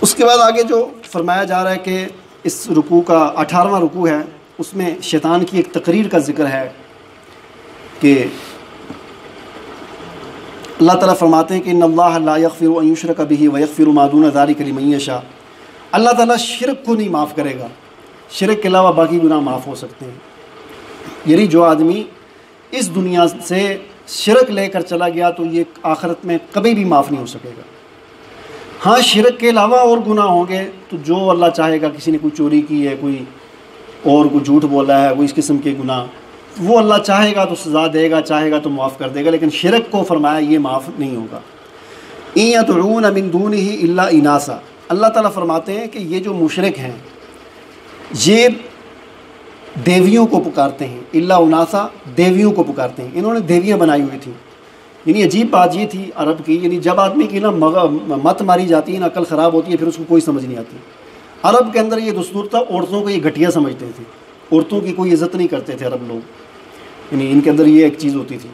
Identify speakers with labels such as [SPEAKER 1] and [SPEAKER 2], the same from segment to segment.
[SPEAKER 1] اس کے بعد آگے جو فرمایا جا رہا ہے کہ اس رکوع کا 18واں رکوع ہے، اس میں شیطان کی ایک تقریر کا ذکر ہے کہ اللہ تعالیٰ فرماتے ہیں کہ ان اللہ لا یغفر ان یشرک بہ ویغفر ما دون ذلک لمن یشاء، اللہ تعالیٰ شرک کو نہیں معاف کرے گا، شرک کے علاوہ باقی گناہ معاف ہو سکتے ہیں۔ یعنی جو آدمی اس دنیا سے شرک لے کر چلا گیا تو یہ آخرت میں کبھی بھی معاف نہیں ہو سکے گا۔ ہاں شرک کے علاوہ اور گناہ ہوں گے تو جو اللہ چاہے گا، کسی نے کوئی چوری کی ہے، کوئی اور کوئی جھوٹ بولا ہے، کوئی اس قسم کے گناہ، وہ اللہ چاہے گا تو سزا دے گا، چاہے گا تو معاف کر دے گا، لیکن شرک کو فرمایا یہ معاف نہیں ہوگا۔ ان یدعون من دونہ الا اناسا، اللہ تعالیٰ فرماتے ہیں کہ یہ جو مشرک ہیں یہ دیویوں کو پکارتے ہیں، الا اناسا، دیویوں کو پکارتے ہیں، انہوں نے دیویاں بنائی ہوئی تھیں۔ یعنی عجیب بات یہ تھی عرب کی، یعنی جب آدمی کی نا مت ماری جاتی ہے نا، عقل خراب ہوتی ہے، پھر اس کو کوئی سمجھ نہیں آتی۔ عرب کے اندر یہ دستور تھا، عورتوں کو یہ گھٹیا سمجھتے تھے، عورتوں کی کوئی عزت نہیں کرتے تھے عرب لوگ، یعنی ان کے اندر یہ ایک چیز ہوتی تھی،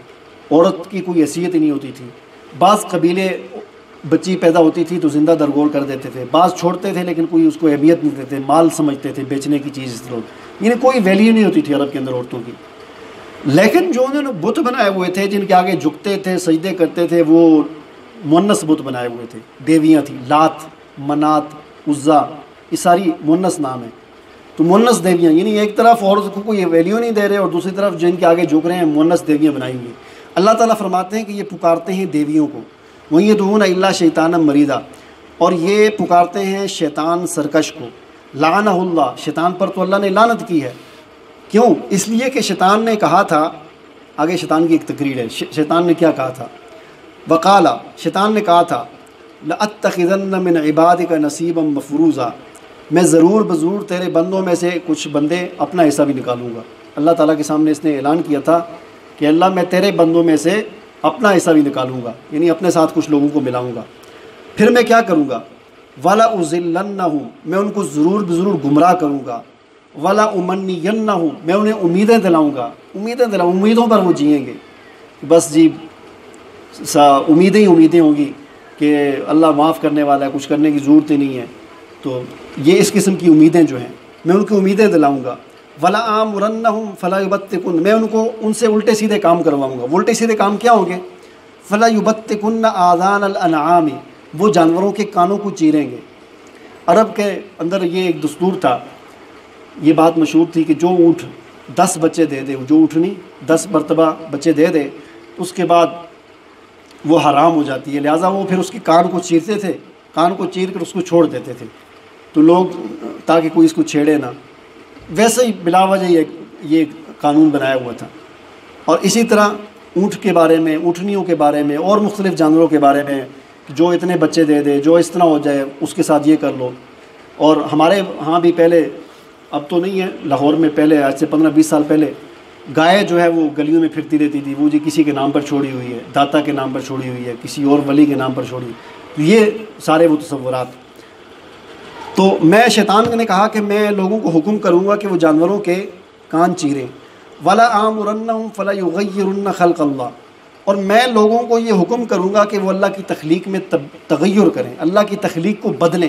[SPEAKER 1] عورت کی کوئی حیثیت ہی نہیں ہوتی تھی۔ بعض قبیلے بچی پیدا ہوتی تھی تو زندہ درگور کر دیتے تھے، بعض چھوڑتے تھے لیکن کوئی اس کو اہمیت نہیں دیتے، مال سمجھتے تھے، بیچنے کی چیز لوگ، یعنی کوئی ویلیو نہیں ہوتی تھی عرب کے اندر عورتوں کی۔ لیکن جو انہوں نے بت بنائے ہوئے تھے، جن کے آگے جھکتے تھے، سجدے کرتے تھے، وہ مونس بت بنائے ہوئے تھے، دیویاں تھیں، لات، منات، عزا، یہ ساری مونس نام ہے۔ تو مونس دیویاں، یعنی ایک طرف عورت کو کوئی ویلیو نہیں دے رہے اور دوسری طرف جن کے آگے جھک رہے ہیں مونس دیویاں بنائی ہوئی۔ اللہ تعالیٰ فرماتے ہیں کہ یہ پکارتے ہیں دیویوں کو، وَإِن يَدْعُونَ إِلَّا شَيْطَانًا مَرِيدًا، اور یہ پکارتے ہیں شیطان سرکش کو، لعنہ اللہ، شیطان پر تو اللہ نے لعنت کی ہے۔ کیوں؟ اس لیے کہ شیطان نے کہا تھا، آگے شیطان کی ایک تقریر ہے، شیطان نے کیا کہا تھا؟ وقال، شیطان نے کہا تھا لَأَتَّخِذَنَّ مِنْ عِبَادِكَ نَصِيبًا مَفْرُوضًا، میں ضرور بضرور تیرے بندوں میں سے کچھ بندے اپنا حصہ بھی نکالوں گا۔ اللہ تعالیٰ کے سامنے اس نے اعلان کیا تھا کہ اللہ میں تیرے بندوں میں سے اپنا حصہ بھی نکالوں گا، یعنی اپنے ساتھ کچھ لوگوں کو ملاؤں گا۔ پھر میں کیا کروں گا؟ وَلَأُضِلَّنَّهُمْ، میں ان کو ضرور بضرور گمراہ کروں گا۔ وَلَأُمَنِّيَنَّهُمْ، میں انہیں امیدیں دلاؤں گا، امیدوں پر وہ جئیں گے، بس جی امیدیں ہی امیدیں ہوں گی کہ اللہ معاف کرنے والا ہے، کچھ کرنے کی ضرورت ہی نہیں ہے۔ تو یہ اس قسم کی امیدیں جو ہیں میں ان کو امیدیں دلاؤں گا۔ وَلَآمُرَنَّهُمْ فَلَا يُبَتِّكُنَّ، میں ان سے الٹے سیدھے کام کرواؤں گا۔ الٹے سیدھے کام کیا ہوں گے؟ فَلَا يُبَتِّكُنَّ آذَانَ الْأَنْعَامِ، وہ جانوروں کے کانوں کو چیریں گے۔ عرب کے اندر یہ ایک دستور تھا، یہ بات مشہور تھی کہ جو اونٹ 10 بچے دے دے، جو اونٹنی 10 مرتبہ بچے دے دے تو اس کے بعد وہ حرام ہو جاتی ہے، لہٰذا وہ پھر اس کے کان کو چیرتے تھے، کان کو چیر کر اس کو چھوڑ دیتے تھے، تو لوگ تاکہ کوئی اس کو چھیڑے نہ، ویسے ہی بلا وجہ یہ قانون بنایا ہوا تھا۔ اور اسی طرح اونٹ کے بارے میں، اونٹنیوں کے بارے میں اور مختلف جانوروں کے بارے میں، جو اتنے بچے دے دے، جو اس طرح ہو جائے اس کے ساتھ یہ کر لو۔ اور ہمارے ہاں بھی پہلے، اب تو نہیں ہے، لاہور میں پہلے آج سے 15-20 سال پہلے گائے جو ہے وہ گلیوں میں پھرتی رہتی تھی، وہ جی کسی کے نام پر چھوڑی ہوئی ہے، داتا کے نام پر چھوڑی ہوئی ہے، کسی اور ولی کے نام پر چھوڑی ہوئی، یہ سارے وہ تصورات۔ تو میں شیطان نے کہا کہ میں لوگوں کو حکم کروں گا کہ وہ جانوروں کے کان چیریں۔ وَلَآمُرَنَّهُمْ فَلَا يُغَيِّرُنَّ خَلْقَ اللَّهِ، اور میں لوگوں کو یہ حکم کروں گا کہ وہ اللہ کی تخلیق میں تغیر کریں، اللہ کی تخلیق کو بدلیں۔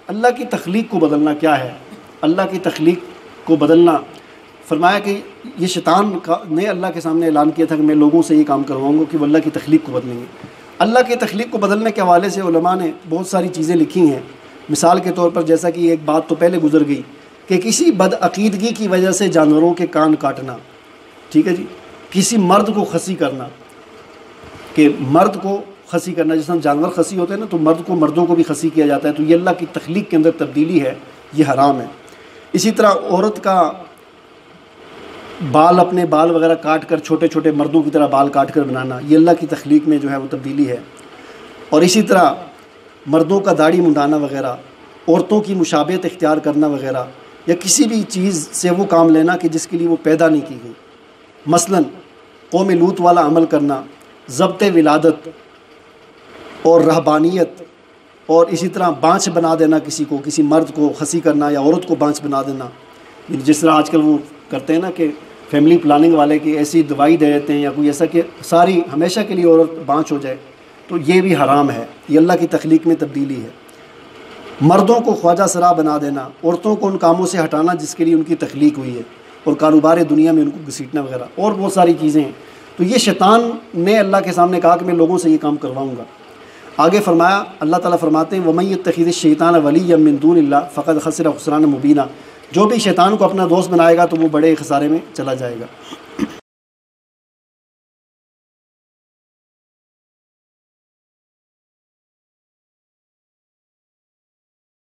[SPEAKER 1] اللہ کی تخلیق کو بدلنا کیا ہے؟ اللہ کی تخلیق کو بدلنا، فرمایا کہ یہ شیطان نے اللہ کے سامنے اعلان کیا تھا کہ میں لوگوں سے یہ کام کرواؤں گا کہ وہ اللہ کی تخلیق کو بدلیں گے۔ اللہ کی تخلیق کو بدلنے کے حوالے سے علماء نے بہت ساری چیزیں لکھی ہیں۔ مثال کے طور پر جیسا کہ ایک بات تو پہلے گزر گئی کہ کسی بدعقیدگی کی وجہ سے جانوروں کے کان کاٹنا، ٹھیک ہے جی، کسی مرد کو خصی کرنا، کہ مرد کو خصی کرنا، جس طرح جانور خصی ہوتے ہیں نا، تو مرد کو مردوں کو بھی خصی کیا جاتا ہے، تو یہ اللہ کی تخلیق کے اندر تبدیلی ہے، یہ حرام ہے۔ اسی طرح عورت کا بال، اپنے بال وغیرہ کاٹ کر چھوٹے چھوٹے مردوں کی طرح بال کاٹ کر بنانا، یہ اللہ کی تخلیق میں جو ہے وہ تبدیلی ہے۔ اور اسی طرح مردوں کا داڑھی منڈانا وغیرہ، عورتوں کی مشابہت اختیار کرنا وغیرہ، یا کسی بھی چیز سے وہ کام لینا کہ جس کے لیے وہ پیدا نہیں کی گئی، مثلاً قوم لوط والا عمل کرنا، ضبط ولادت اور رہبانیت، اور اسی طرح بانچ بنا دینا کسی کو، کسی مرد کو خصی کرنا یا عورت کو بانچ بنا دینا، جس طرح آج کل وہ کرتے ہیں نا کہ فیملی پلاننگ والے کی ایسی دوائی دے دیتے ہیں یا کوئی ایسا کہ ساری ہمیشہ کے لیے عورت بانچ ہو جائے، تو یہ بھی حرام ہے، یہ اللہ کی تخلیق میں تبدیلی ہے۔ مردوں کو خواجہ سرا بنا دینا، عورتوں کو ان کاموں سے ہٹانا جس کے لیے ان کی تخلیق ہوئی ہے، اور کاروبار دنیا میں ان کو گھسیٹنا وغیرہ، اور بہت ساری چیزیں ہیں۔ تو یہ شیطان نے اللہ کے سامنے کہا کہ میں لوگوں سے یہ کام کرواؤں گا۔ آگے فرمایا، اللہ تعالیٰ فرماتے ہیں وَمَن يَتَّخِذِ الشَّيْطَانَ وَلِيًّا مِّن دُونِ اللَّهِ فَقَدْ خَسِرَ خُسْرَانًا مُبِينًا، جو بھی شیطان کو اپنا دوست بنائے گا تو وہ بڑے خسارے میں چلا جائے گا۔